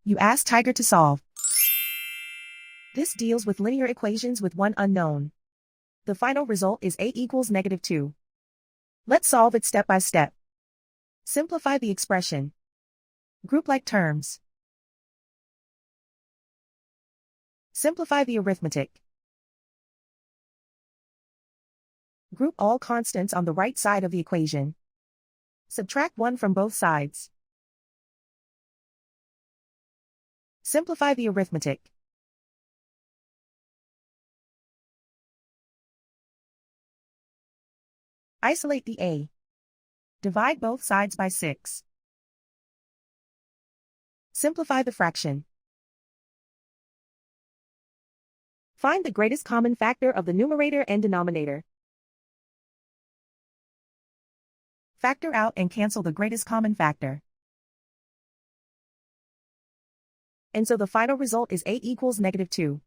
You ask Tiger to solve. This deals with linear equations with one unknown. The final result is a equals -2. Let's solve it step by step. Simplify the expression. Group like terms. Simplify the arithmetic. Group all constants on the right side of the equation. Subtract 1 from both sides. Simplify the arithmetic. Isolate the a. Divide both sides by 6. Simplify the fraction. Find the greatest common factor of the numerator and denominator. Factor out and cancel the greatest common factor. And so the final result is a equals -2.